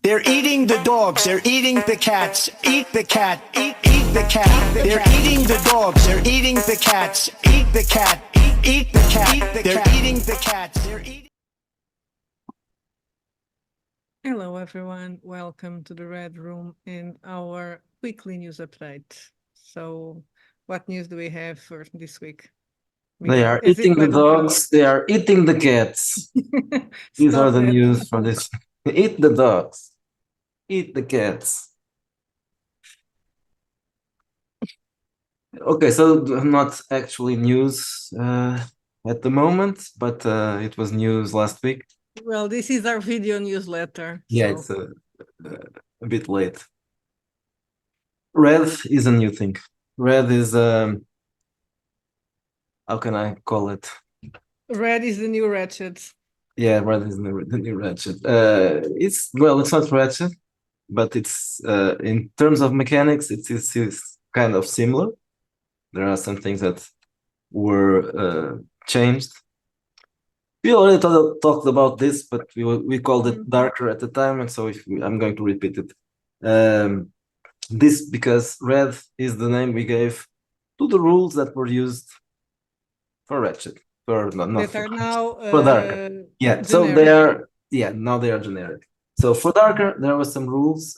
They're eating the dogs, they're eating the cats. Eat the cat, eat the cat. They're eating the dogs, they're eating the cats. Eat the cat, eat the cat. They're eating the cats, they're eating. Hello, everyone. Welcome to the Red Room and our weekly news update. So, what news do we have for this week? They are Is it eating the weather dogs. They are eating the cats. report? These are Stop the that. news for this. Eat the dogs. Eat the cats. Okay, so not actually news at the moment, but it was news last week. Well, this is our video newsletter. Yeah, so it's a bit late. Red is a new thing. Red is how can I call it? red is the new Ratchet. Yeah, Red is the new Ratchet. It's not Ratchet, but it's in terms of mechanics, it's kind of similar. There are some things that were changed. We already talked about this, but we called it darker at the time, and so I'm going to repeat it. This because red is the name we gave to the rules that were used for Ratchet. That are now for darker. Yeah, so they generic. are now they are generic. So for darker, there were some rules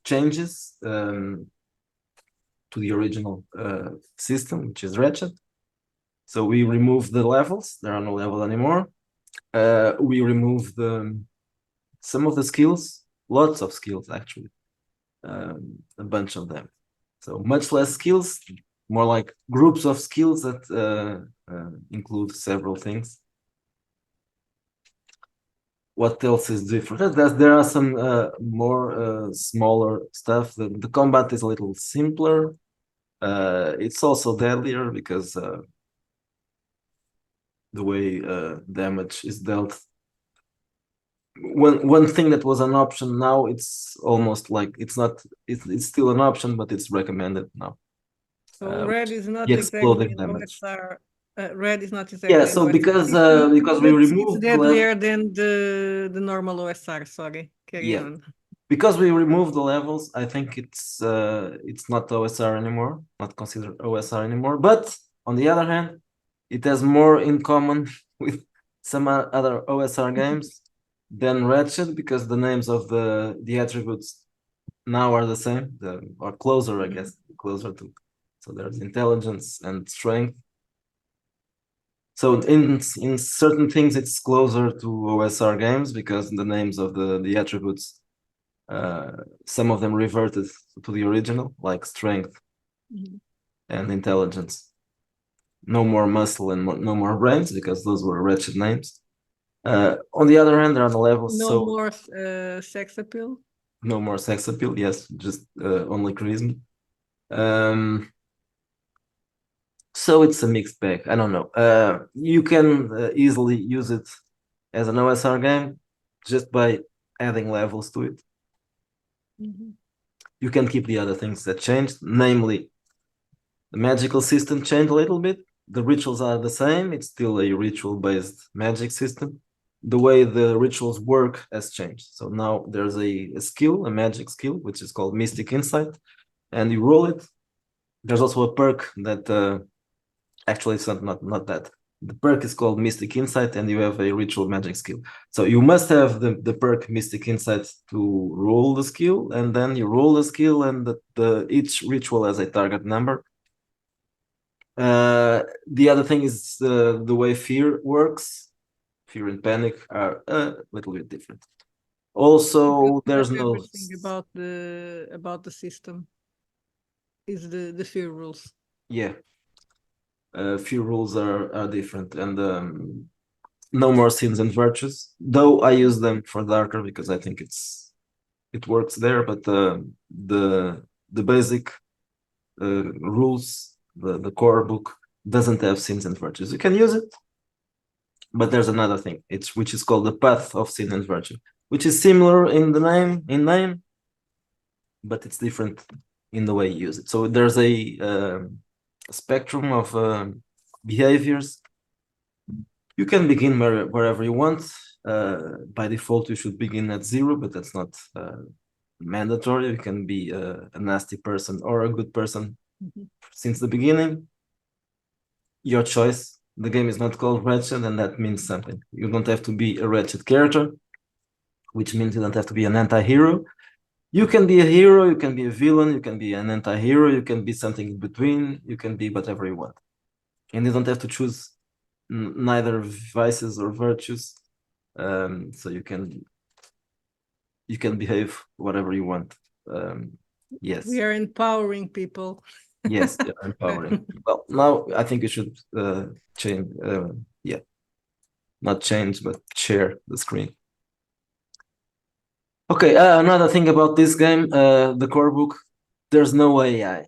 changes to the original system, which is Ratchet. So we removed the levels. There are no levels anymore. We removed some of the skills, lots of skills actually, a bunch of them. So much less skills, more like groups of skills that include several things. What else is different? There are some more smaller stuff. The combat is a little simpler. It's also deadlier because the way damage is dealt. One thing that was an option now, it's almost like it's not. It's still an option, but it's recommended now. So red is not the exactly exploding an damage. OSR. Red is not exactly. Yeah, an so OSR because system, we but removed it's deadlier than the normal OSR. Sorry, carry on. Because we removed the levels, I think it's not OSR anymore, not considered OSR anymore. But on the other hand, it has more in common with some other OSR games than Ratchet because the names of the attributes now are the same, or closer, I guess, closer to. So there's intelligence and strength. So in certain things, it's closer to OSR games because the names of the attributes, some of them reverted to the original, like strength and intelligence. No more muscle and no more brains because those were wretched names. On the other hand, there are the levels. No more sex appeal. No more sex appeal. Yes, just only charisma. So it's a mixed bag. I don't know. You can easily use it as an OSR game just by adding levels to it. You can keep the other things that changed, namely the magical system changed a little bit. The rituals are the same. It's still a ritual-based magic system. The way the rituals work has changed. So now there's a skill, a magic skill, which is called Mystic Insight, and you roll it. There's also a perk that actually it's not that. The perk is called Mystic Insight, and you have a ritual magic skill. So you must have the perk Mystic Insight to roll the skill, and then you roll the skill, and each ritual has a target number. The other thing is the way fear works. Fear and panic are a little bit different. Also, there's no thing about the system is the fear rules. Yeah. Few rules are different, and no more sins and virtues. Though I use them for darker because I think it works there. But the basic rules, the core book doesn't have sins and virtues. You can use it, but there's another thing. Which is called the path of sin and virtue, which is similar in the name, but it's different in the way you use it. So there's a spectrum of behaviors. You can begin wherever you want. by default you should begin at 0, but that's not mandatory. You can be a nasty person or a good person Mhm. since the beginning. Your choice. The game is not called Wretched, and that means something. You don't have to be a wretched character, which means you don't have to be an anti-hero. You can be a hero, you can be a villain, you can be an anti-hero, you can be something in between, you can be whatever you want. And you don't have to choose neither vices or virtues. So you can behave whatever you want. Yes. We are empowering people. Yes, they are empowering. Well, now I think you should change, yeah, not change, but share the screen. Okay, another thing about this game, the core book, there's no AI.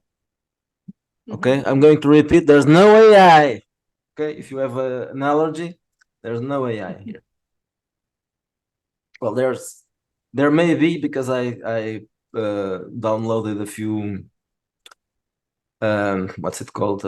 Okay, I'm going to repeat, there's no AI. Okay, if you have an allergy, there's no AI here. Well, there may be, because I downloaded a few what's it called,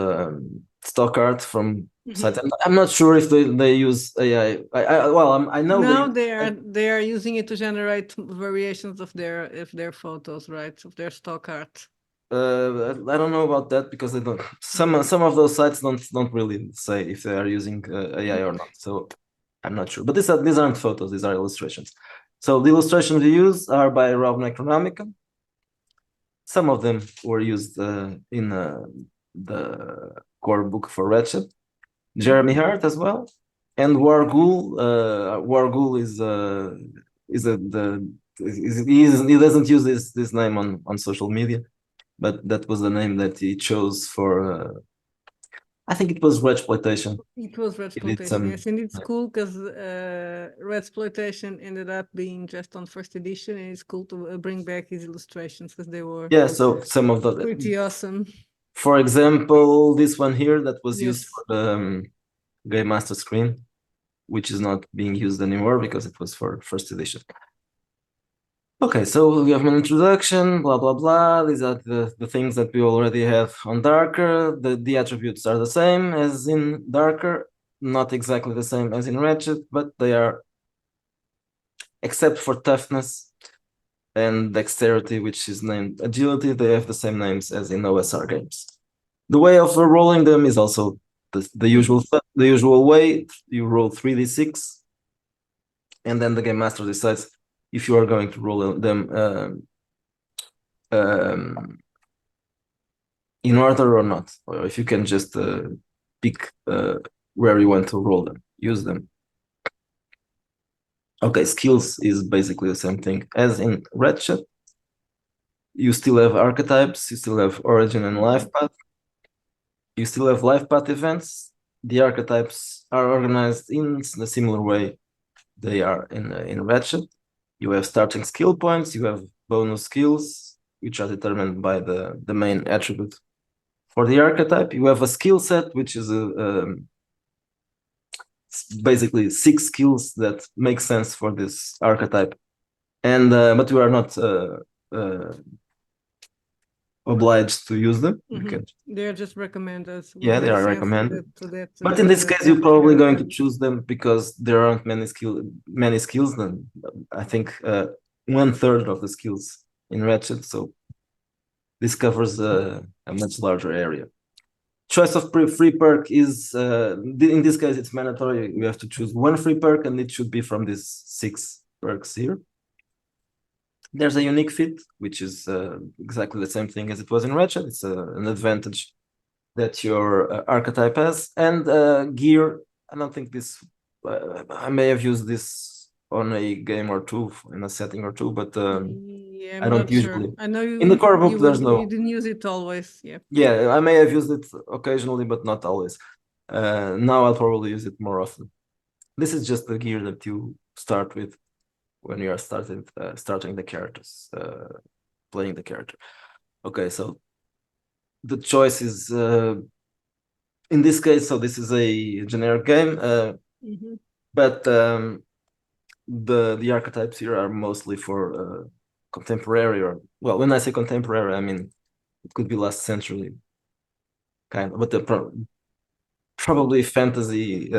stock art from sites. I'm not sure if they use AI. I know Now they they are using it to generate variations of their photos, right? Of their stock art. I don't know about that, because they don't. Some of those sites don't really say if they are using AI or not. So I'm not sure. But these aren't photos; these are illustrations. So the illustrations we use are by Rob Necronomicon. Some of them were used in the core book for Wretched. Jeremy Hart as well, and Wargul. Wargul he doesn't use this name on social media, but that was the name that he chose for. I think it was Redsploitation. It was Redsploitation, yes, and it's cool because Redsploitation ended up being just on first edition, and it's cool to bring back his illustrations because they were So some of the pretty awesome. For example, this one here that was used Yes. for the Game Master screen, which is not being used anymore because it was for first edition. Okay, so we have an introduction, blah, blah, blah. These are the things that we already have on Darker. The attributes are the same as in Darker, not exactly the same as in Wretched, but they are, except for toughness and dexterity, which is named agility, they have the same names as in OSR games. The way of rolling them is also the usual way. You roll 3d6, and then the game master decides if you are going to roll them in order or not, or if you can just pick where you want to roll them, use them. Okay, skills is basically the same thing as in Wretched. You still have archetypes, you still have origin and life path. You still have life path events. The archetypes are organized in a similar way they are in Wretched. You have starting skill points, you have bonus skills, which are determined by the main attribute for the archetype. You have a skill set, which is basically 6 skills that make sense for this archetype. And but you are not obliged to use them. They're just recommended. Yeah, they are recommended. But in this case, you're probably going to choose them because there aren't many skills. Then I think 1/3 of the skills in Wretched. So this covers a much larger area. Choice of free perk is in this case it's mandatory. You have to choose one free perk, and it should be from these 6 perks here. There's a unique fit, which is exactly the same thing as it was in Wretched. It's an advantage that your archetype has. And gear, I don't think this, I may have used this on a game or two, in a setting or two, but yeah, I don't usually. Sure. I know you, in the core book, there's no. You didn't use it always, yeah. Yeah, I may have used it occasionally, but not always. Now I'll probably use it more often. This is just the gear that you start with when you are starting the characters, playing the character. Okay, so the choice is in this case, so this is a generic game, but the archetypes here are mostly for contemporary, or well, when I say contemporary, I mean it could be last century kind of, but probably fantasy.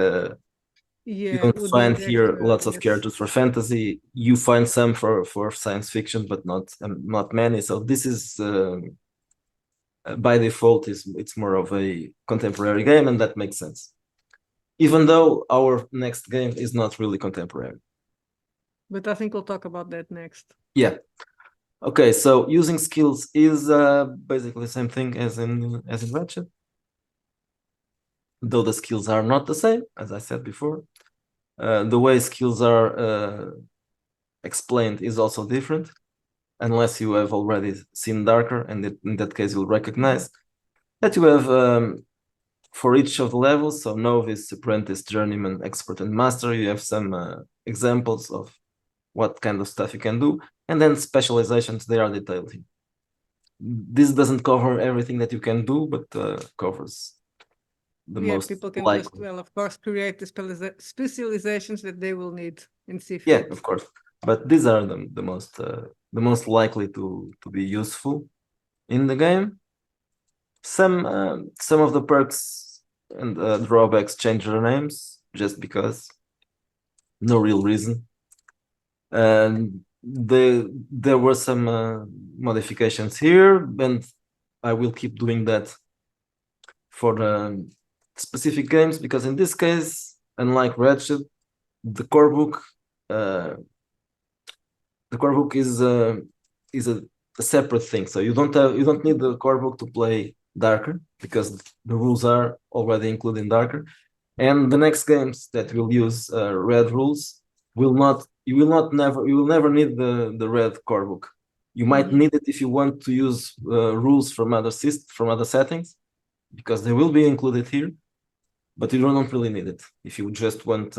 Yeah, You don't would find need here extra, lots of yes. characters for fantasy. You find some for science fiction, but not many. So this is by default it's more of a contemporary game, and that makes sense. Even though our next game is not really contemporary. But I think we'll talk about that next. Yeah. Okay, so using skills is basically the same thing as in Ratchet, though the skills are not the same, as I said before. The way skills are explained is also different, unless you have already seen Darker, and in that case you'll recognize that you have for each of the levels, so Novice, Apprentice, Journeyman, Expert, and Master, you have some examples of what kind of stuff you can do, and then specializations, they are detailed here. This doesn't cover everything that you can do, but covers the Yeah, most people can just, likely. well, of course, create the specializations that they will need and see Yeah, fit. of course. But these are the most likely to be useful in the game. Some of the perks and drawbacks change their names just because, no real reason. There were some modifications here, and I will keep doing that for specific games, because in this case, unlike Ratchet, the core book is a separate thing. So you don't need the core book to play Darker, because the rules are already included in Darker. And the next games that will use red rules you will never need the red core book. You might need it if you want to use rules from other settings, because they will be included here, but you don't really need it if you just want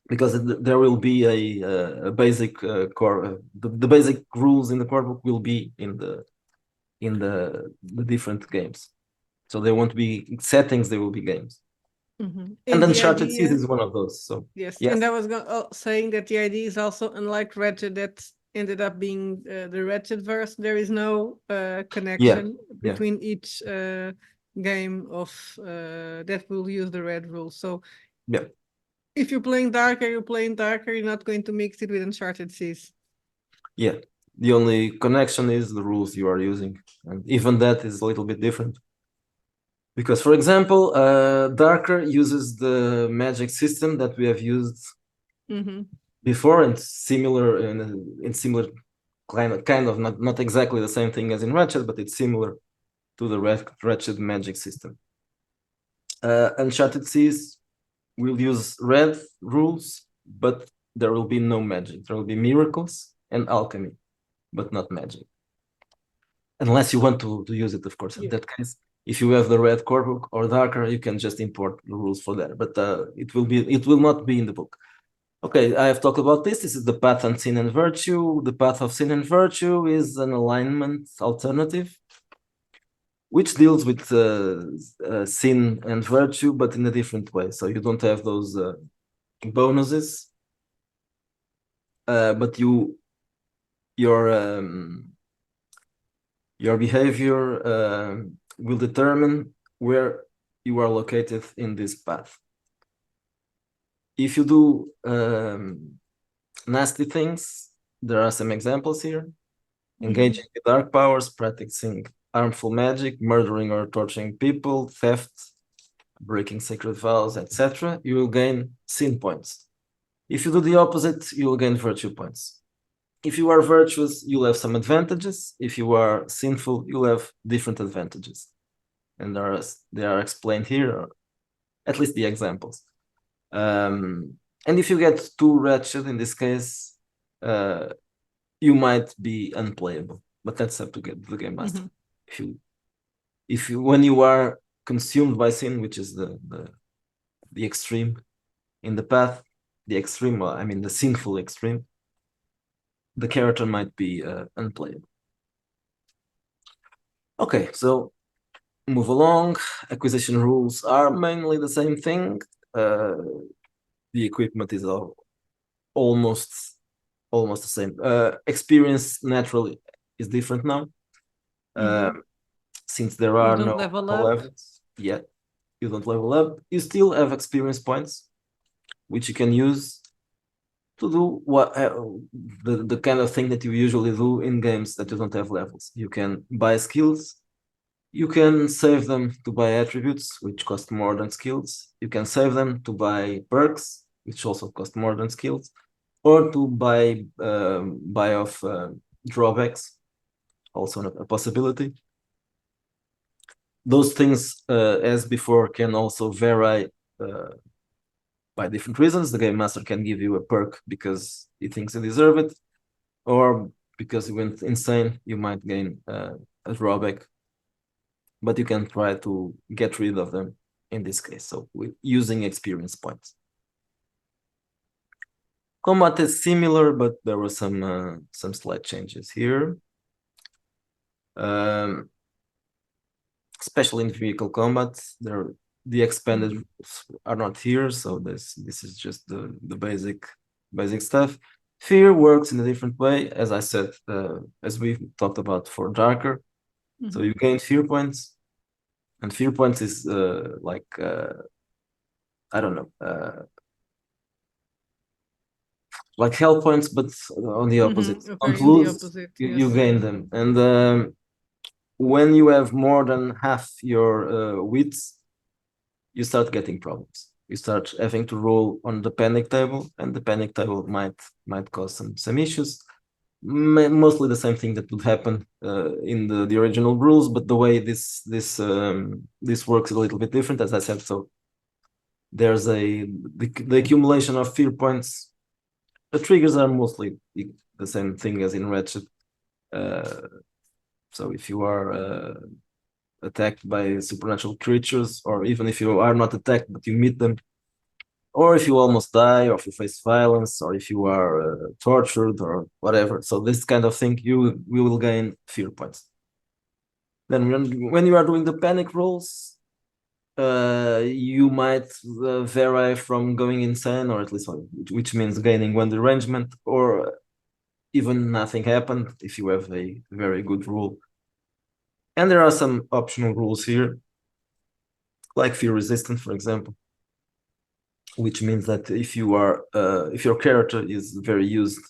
because there will be a basic core. The basic rules in the core book will be in the different games, so they won't be settings; they will be games. And the Uncharted Seas idea, is one of those. So yes, yes, and I was saying that the idea is also, unlike Ratchet, that ended up being the Ratchet verse. There is no connection yeah. between each game of that will use the red rule. So Yeah. if you're playing Darker, you're not going to mix it with Uncharted Seas. Yeah, the only connection is the rules you are using, and even that is a little bit different. Because, for example, Darker uses the magic system that we have used before, and similar in similar kind of not exactly the same thing as in Ratchet, but it's similar to the Ratchet magic system. Uncharted Seas will use red rules, but there will be no magic. There will be miracles and alchemy, but not magic. Unless you want to use it, of course. In that case, if you have the red core book or Darker, you can just import the rules for that. But it will not be in the book. Okay, I have talked about this. This is the path on Sin and Virtue. The path of Sin and Virtue is an alignment alternative, which deals with sin and virtue, but in a different way. So you don't have those bonuses, but your behavior will determine where you are located in this path. If you do nasty things, there are some examples here. Engaging with dark powers, practicing harmful magic, murdering or torturing people, theft, breaking sacred vows, etc., you will gain sin points. If you do the opposite, you will gain virtue points. If you are virtuous, you'll have some advantages. If you are sinful, you'll have different advantages. And they are explained here, or at least the examples. And if you get too wretched, in this case, you might be unplayable, but that's up to the game master. If you when you are consumed by sin, which is the extreme in the path, the extreme, I mean the sinful extreme, the character might be unplayable. Okay, so move along. Acquisition rules are mainly the same thing. The equipment is almost the same. Experience naturally is different now. Since there are no levels yet. you don't level up, you still have experience points, which you can use to do what the kind of thing that you usually do in games that you don't have levels. You can buy skills, you can save them to buy attributes, which cost more than skills. You can save them to buy perks, which also cost more than skills, or to buy off drawbacks, also a possibility. Those things, as before, can also vary by different reasons. The game master can give you a perk because he thinks you deserve it, or because you went insane, you might gain a drawback. But you can try to get rid of them in this case, so with using experience points. Combat is similar, but there were some slight changes here. Especially in vehicle combat, the expanded rules are not here, so this is just the basic stuff. Fear works in a different way, as I said, as we talked about for Darker. So you gain fear points, and fear points is like I don't know, like health points, but on the opposite. Okay, Don't in the lose, opposite, you yes. gain them, and when you have more than half your wits, you start getting problems. You start having to roll on the panic table, and the panic table might cause some issues. Mostly the same thing that would happen in the original rules, but the way this works is a little bit different, as I said. So there's the accumulation of fear points. The triggers are mostly the same thing as in Ratchet. So if you are attacked by supernatural creatures, or even if you are not attacked but you meet them, or if you almost die, or if you face violence, or if you are tortured or whatever. So this kind of thing, we will gain fear points. Then when you are doing the panic rolls, you might vary from going insane, or at least which means gaining one derangement, or even nothing happened if you have a very good rule. And there are some optional rules here, like fear resistant, for example, which means that if your character is very used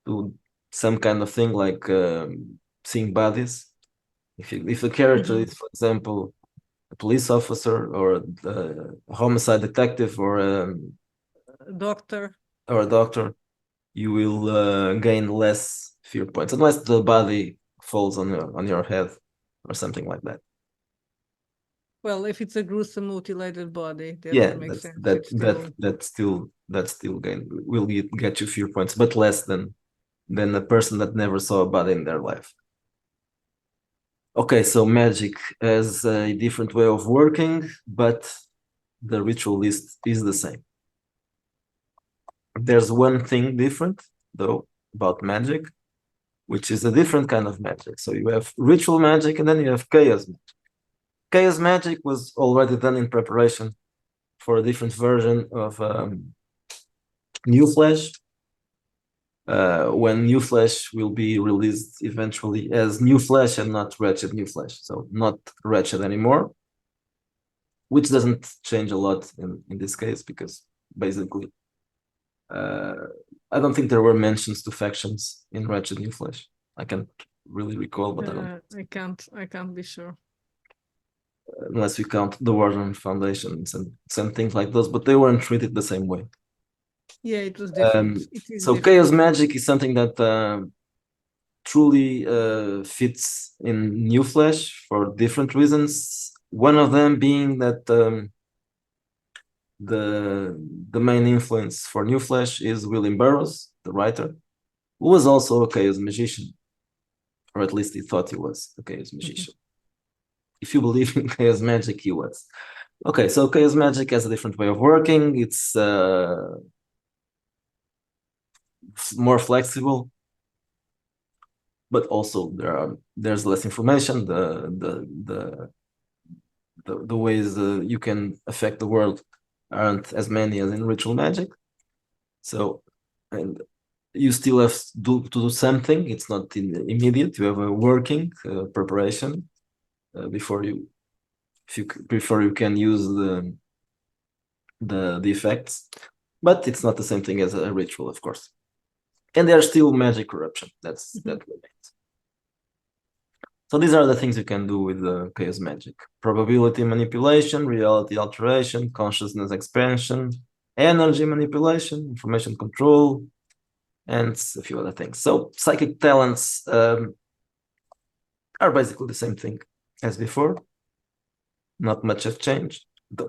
to some kind of thing like seeing bodies, if the character is, for example, a police officer or a homicide detective or a Doctor. or a doctor, you will gain less fear points unless the body falls on your head or something like that. Well, if it's a gruesome mutilated body, that Yeah, would make that's sense. that still will get you fear points, but less than a person that never saw a body in their life. Okay, so magic has a different way of working, but the ritual list is the same. There's one thing different, though, about magic, which is a different kind of magic. So you have ritual magic, and then you have chaos magic. Chaos magic was already done in preparation for a different version of New Flash, when New Flash will be released eventually as New Flash and not Ratchet New Flash. So not Ratchet anymore, which doesn't change a lot in this case, because basically I don't think there were mentions to factions in Ratchet New Flash. I can't really recall, but I can't be sure. Unless we count the Warden Foundations and some things like those, but they weren't treated the same way. Yeah, it was different. So chaos magic is something that truly fits in New Flash for different reasons. One of them being that the main influence for New Flash is William Burroughs, the writer, who was also a chaos magician, or at least he thought he was a chaos magician. If you believe in chaos magic, he was. Okay, so chaos magic has a different way of working. It's more flexible, but also there's less information. The ways you can affect the world aren't as many as in ritual magic. So, and you still have to do something. It's not immediate. You have a working preparation before you If you prefer, you can use the effects, but it's not the same thing as a ritual, of course. And there's still magic corruption. That remains. So these are the things you can do with the chaos magic: probability manipulation, reality alteration, consciousness expansion, energy manipulation, information control, and a few other things. So psychic talents are basically the same thing as before. Not much has changed.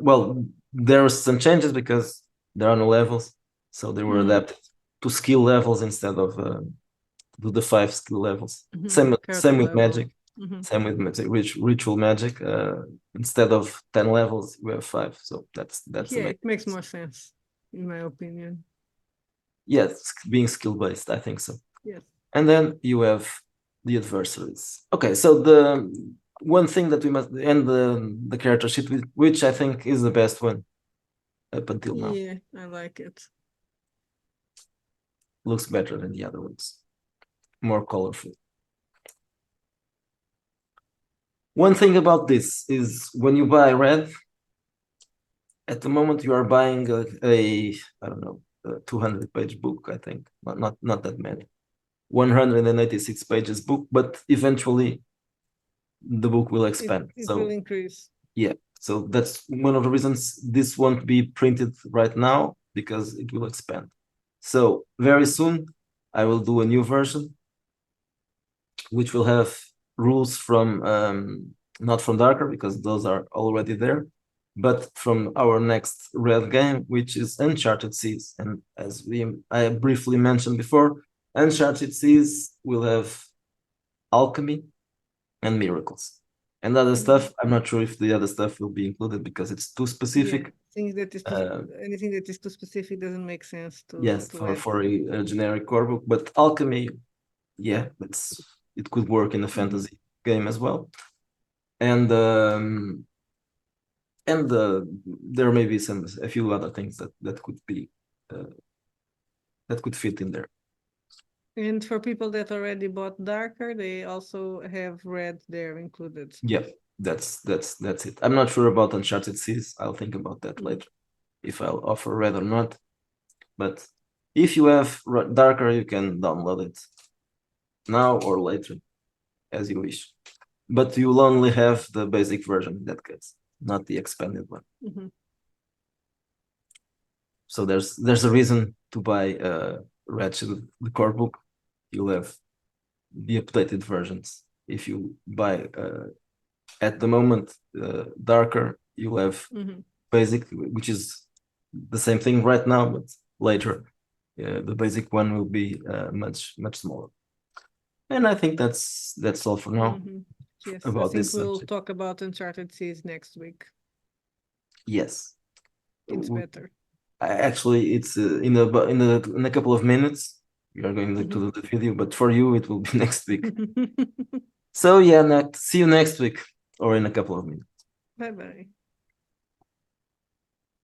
Well, there are some changes because there are no levels, so they were adapted to skill levels instead of to the 5 skill levels. Same with level. magic. Same with magic, ritual magic. Instead of 10 levels, we have 5. So that's Yeah, it makes more sense, in my opinion. Yes, being skill based, I think so. Yes. And then you have the adversaries. Okay, so the one thing that we must end the character sheet with, which I think is the best one up until now. Yeah, I like it. Looks better than the other ones. More colorful. One thing about this is when you buy red, at the moment you are buying a I don't know, a 200-page book, I think. Not that many. 186 pages book, but eventually the book will expand. It So will increase. yeah, so that's one of the reasons this won't be printed right now, because it will expand. So very soon I will do a new version, which will have rules from not from Darker, because those are already there, but from our next red game, which is Uncharted Seas. And as I briefly mentioned before, Uncharted Seas will have alchemy and miracles. And other stuff, I'm not sure if the other stuff will be included because it's too specific. Yeah, things that is anything that is too specific doesn't make sense to. Yes, to add. for a generic core book, but alchemy, yeah, it could work in a fantasy game as well. And there may be a few other things that could be that could fit in there. And for people that already bought Darker, they also have red there included. Yeah, that's it. I'm not sure about Uncharted Seas. I'll think about that later, if I'll offer red or not. But if you have Darker, you can download it now or later, as you wish. But you'll only have the basic version in that case, not the expanded one. So there's a reason to buy Ratchet, the core book. You'll have the updated versions. If you buy at the moment Darker, you'll have basic, which is the same thing right now, but later the basic one will be much smaller. And I think that's all for now. Yes, about I think this we'll subject. talk about Uncharted Seas next week. Yes, It's better. actually it's in a couple of minutes we are going to do the video, but for you it will be next week. So yeah, see you next week or in a couple of minutes. Bye-bye.